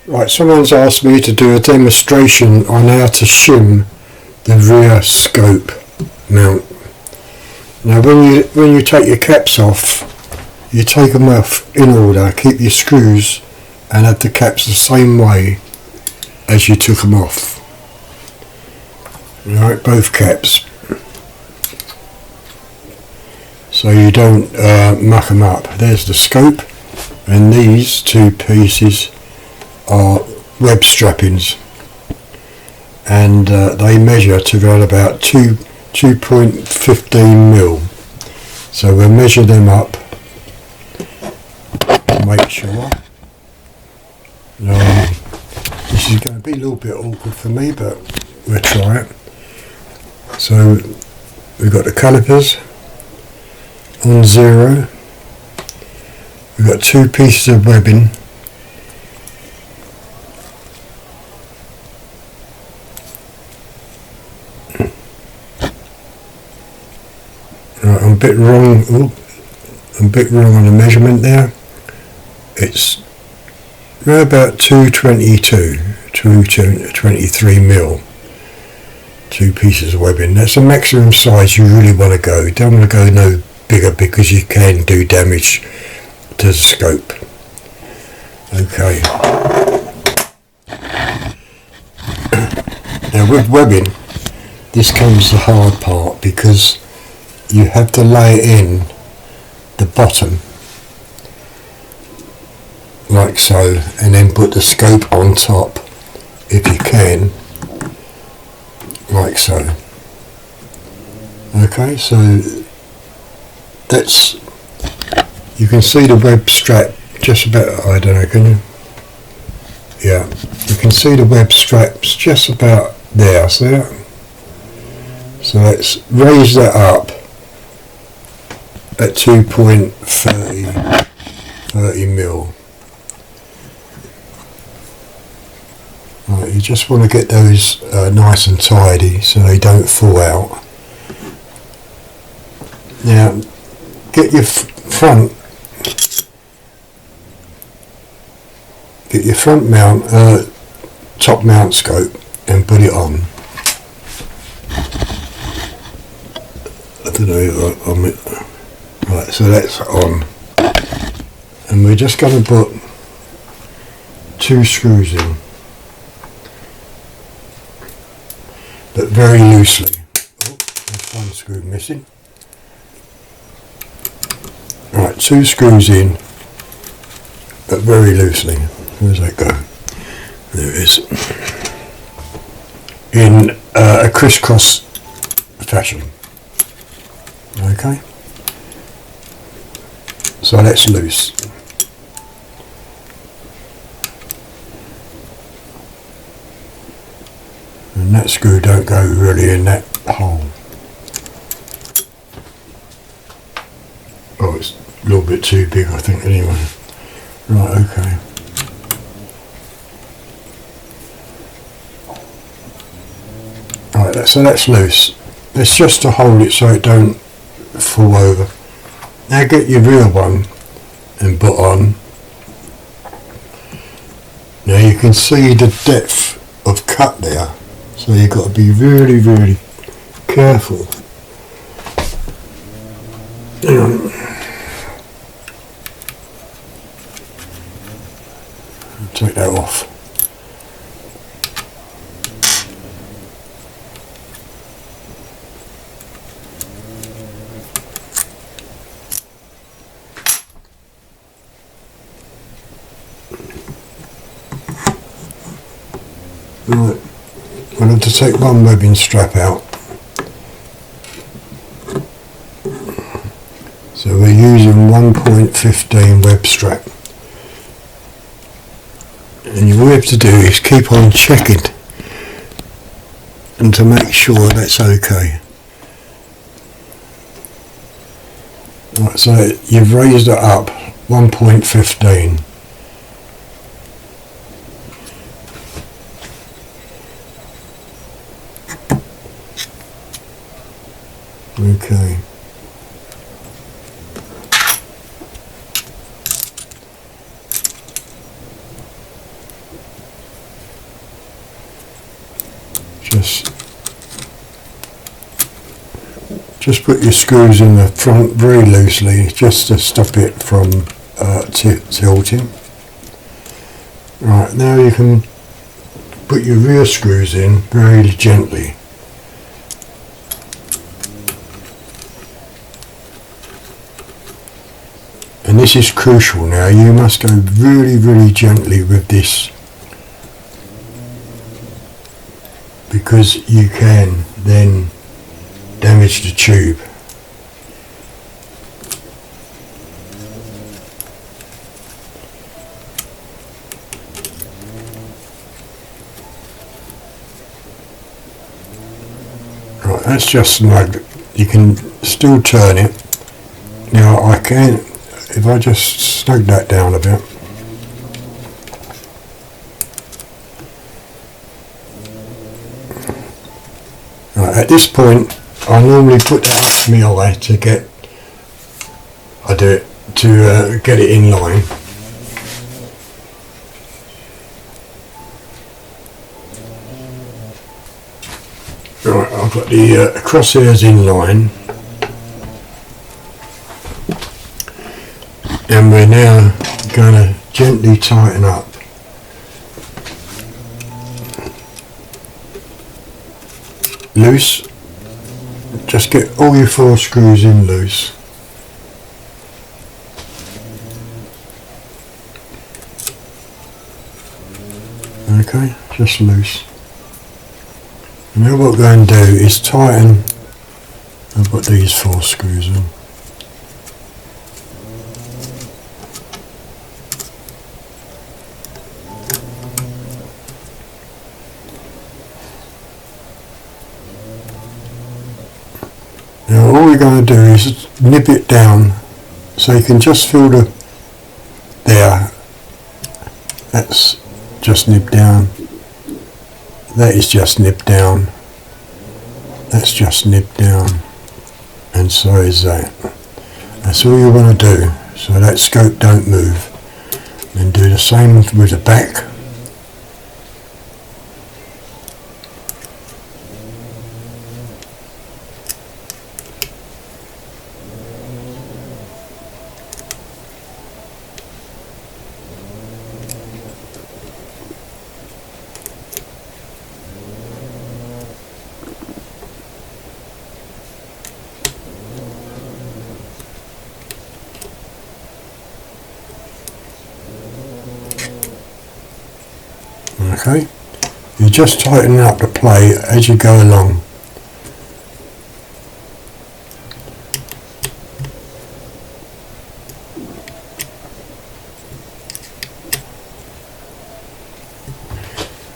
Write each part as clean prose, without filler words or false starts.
Right, someone's asked me to do a demonstration on how to shim the rear scope mount. Now when you take your caps off, you take them off in order, keep your screws and have the caps the same way as you took them off. Right, both caps. So you don't muck them up. There's the scope, and these two pieces are web strappings, and they measure to around about 2.15 mil. So we'll measure them up to make sure. This is going to be a little bit awkward for me, but we'll try it. So we've got the calipers on 0. We've got 2 pieces of webbing. Right, I'm a bit wrong. I'm a bit wrong on the measurement there. It's around about 223 mil. 2 pieces of webbing. That's the maximum size you really want to go. You don't want to go no bigger because you can do damage to the scope. Okay. Now with webbing, this comes the hard part because you have to lay in the bottom like so, and then put the scope on top if you can, like so. Okay, so that's, you can see the web strap just about, I don't know, can you? Yeah, you can see the web straps just about there, see that? So let's raise that up at 2.30 mil. Right, you just want to get those nice and tidy so they don't fall out. Now, get your front mount, top mount scope, and put it on. I don't know, right, so that's on, and we're just going to put 2 screws in, but very loosely. Oh, there's 1 screw missing. Right, 2 screws in, but very loosely. Where does that go? There it is. In a crisscross fashion. Okay. So that's loose. And that screw don't go really in that hole. Oh, it's a little bit too big, I think, anyway. Right, okay. Right, so that's loose. It's just to hold it so it don't fall over. Now get your rear one and put on. Now you can see the depth of cut there, so you've got to be really, really careful. Take that off. Right, we'll have to take 1 webbing strap out. So we're using 1.15 web strap. And all you have to do is keep on checking and to make sure that's okay. Right, so you've raised it up 1.15. Okay. just put your screws in the front very loosely, just to stop it from tilting. Right, now you can put your rear screws in very gently. And this is crucial now, you must go really gently with this, because you can then damage the tube. Right, that's just snug. You can still turn it. Now I can, if I just snug that down a bit. Right, at this point I normally put that up to my eye to get, I do it to get it in line. Right, I've got the crosshairs in line, and we're now going to gently tighten up. Loose, just get all your 4 screws in loose. Okay, just loose. And now what we're going to do is tighten. I've got these 4 screws in. Now all we're going to do is nip it down so you can just feel the, there, that's just nipped down, that is just nipped down, that's just nipped down, and so is that. That's all you want to do, so that scope don't move. Then do the same with the back. Okay, you're just tightening up the plate as you go along.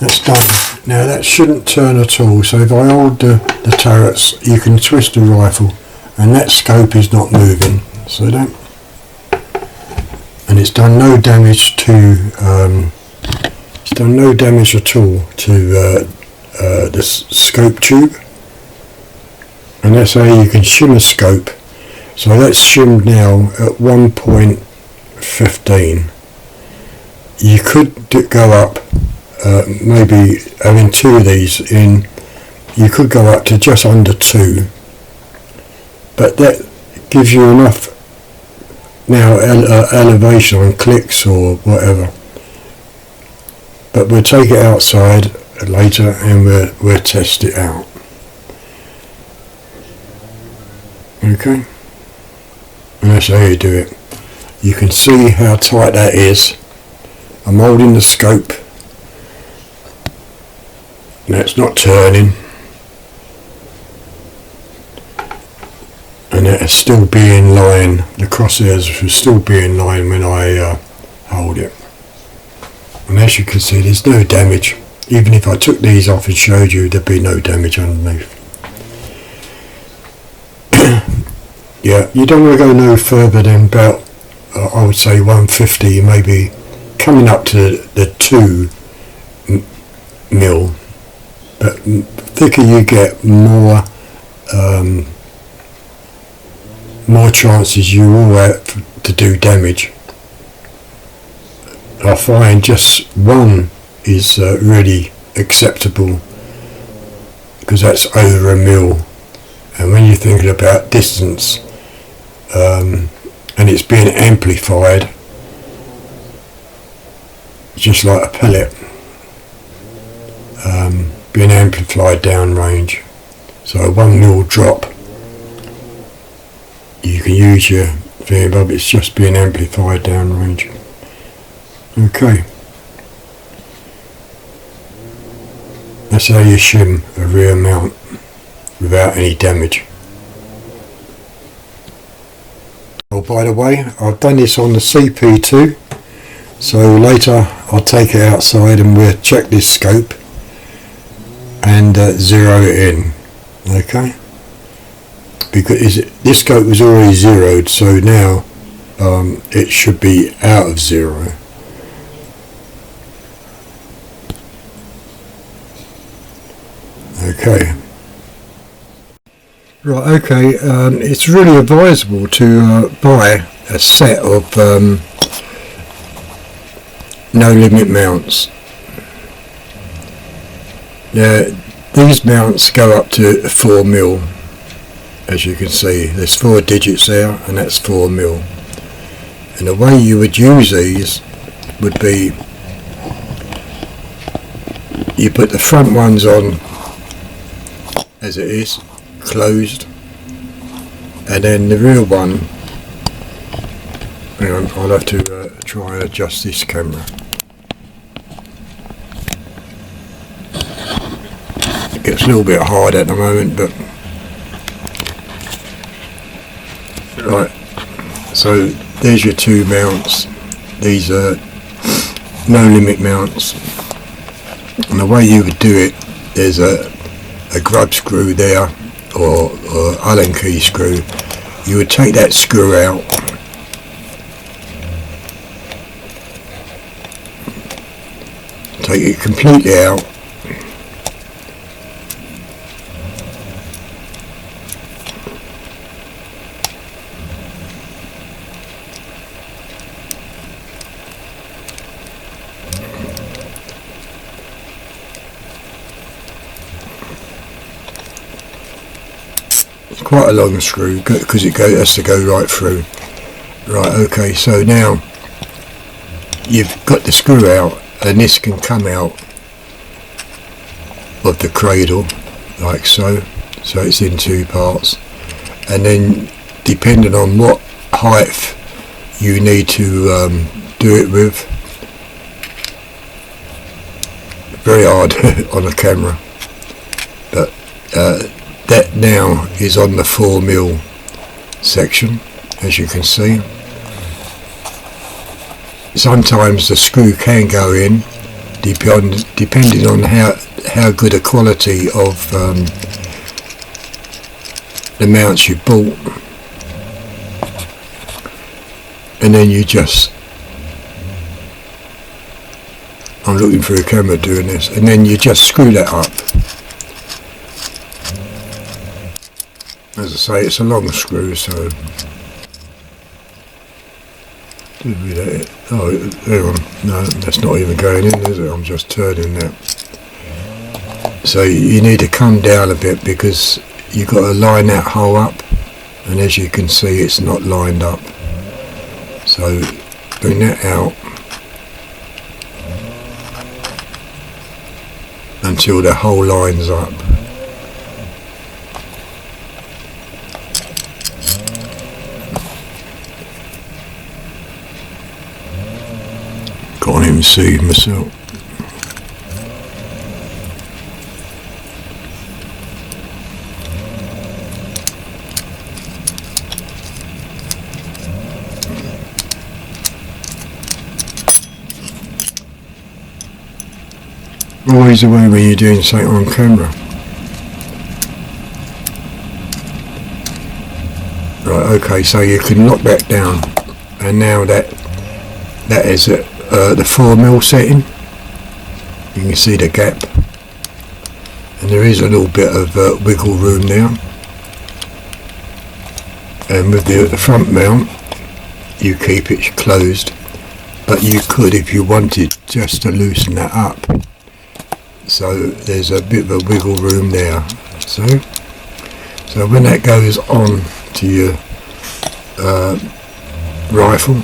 That's done. Now that shouldn't turn at all, so if I hold the turrets, you can twist the rifle and that scope is not moving, so don't, and it's done no damage to done no damage at all to the scope tube, and that's how you can shim a scope. So that's shimmed now at 1.15. You could go up, maybe having 2 of these in, you could go up to just under 2, but that gives you enough now elevation on clicks or whatever. But we'll take it outside later and we'll test it out. Okay, and that's how you do it. You can see how tight that is. I'm holding the scope. That's not turning, and it'll still be in line. The crosshairs will still be in line when I hold it. And as you can see, there's no damage. Even if I took these off and showed you, there'd be no damage underneath. Yeah, you don't want to go no further than about, I would say 150, maybe coming up to the 2 mil. But the thicker you get, more chances you will have to do damage. I find just 1 is really acceptable, because that's over 1 mil, And when you're thinking about distance and it's being amplified, just like a pellet, being amplified downrange. So a 1 mil drop, you can use your thing above, it's just being amplified downrange. Okay. That's how you shim a rear mount without any damage. Oh, by the way, I've done this on the CP2, so later I'll take it outside and we'll check this scope and zero it in. Okay, because this scope was already zeroed, so now it should be out of zero. Okay. Right, okay, it's really advisable to buy a set of no limit mounts. Now, these mounts go up to 4 mil, as you can see. There's 4 digits there, and that's 4 mil. And the way you would use these would be, you put the front ones on as it is, closed, and then the rear one, hang on, I'll have to try and adjust this camera. It gets a little bit hard at the moment, but right, so there's your 2 mounts. These are no limit mounts, and the way you would do it, there's a grub screw there, or Allen key screw. You would take that screw out, take it completely out, quite a long screw because it has to go right through. Right, okay, so now you've got the screw out, and this can come out of the cradle like so. So it's in 2 parts, and then depending on what height you need to do it with, very hard on the camera, but that now is on the 4 mil section, as you can see. Sometimes the screw can go in, depending on how good a quality of the mounts you bought, and then you just, I'm looking through a camera doing this, and then you just screw that up. As I say, it's a long screw, so oh, hang on, no, that's not even going in, is it? I'm just turning that. So you need to come down a bit because you've got to line that hole up, and as you can see, it's not lined up. So bring that out until the hole lines up. Can't even see myself. Always the way when you're doing something on camera. Right, okay, so you can lock that down, and now that is it. The 4 mil setting, you can see the gap, and there is a little bit of wiggle room now. And with the front mount, you keep it closed, but you could, if you wanted, just to loosen that up. So there's a bit of a wiggle room there. So So when that goes on to your rifle,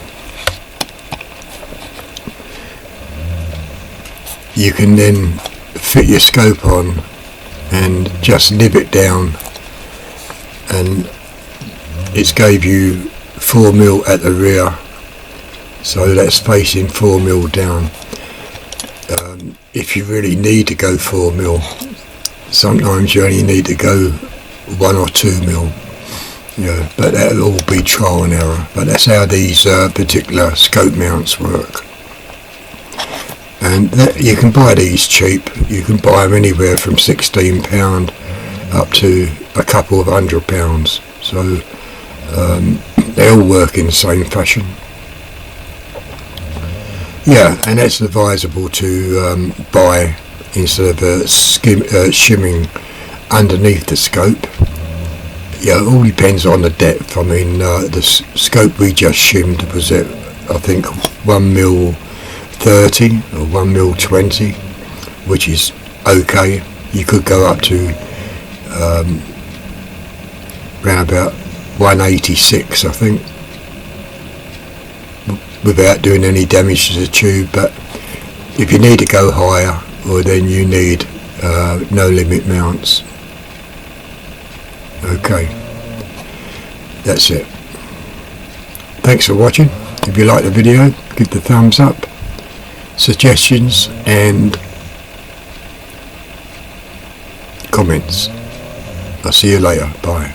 you can then fit your scope on and just nib it down, and it's gave you 4mm at the rear, so that's facing 4mm down. If you really need to go 4mm, sometimes you only need to go 1 or 2mm, you know, but that'll all be trial and error. But that's how these particular scope mounts work. And you can buy these cheap. You can buy them anywhere from £16 up to a couple of £100. So they all work in the same fashion. Yeah, and that's advisable to buy instead of shimming underneath the scope. Yeah, it all depends on the depth. I mean, the scope we just shimmed was at, I think, 1mm 30 or 1mm 20, which is okay. You could go up to around about 186, I think, without doing any damage to the tube. But if you need to go higher, well, then you need no limit mounts. Okay, that's it. Thanks for watching. If you like the video, give the thumbs up, suggestions and comments. I'll see you later. Bye.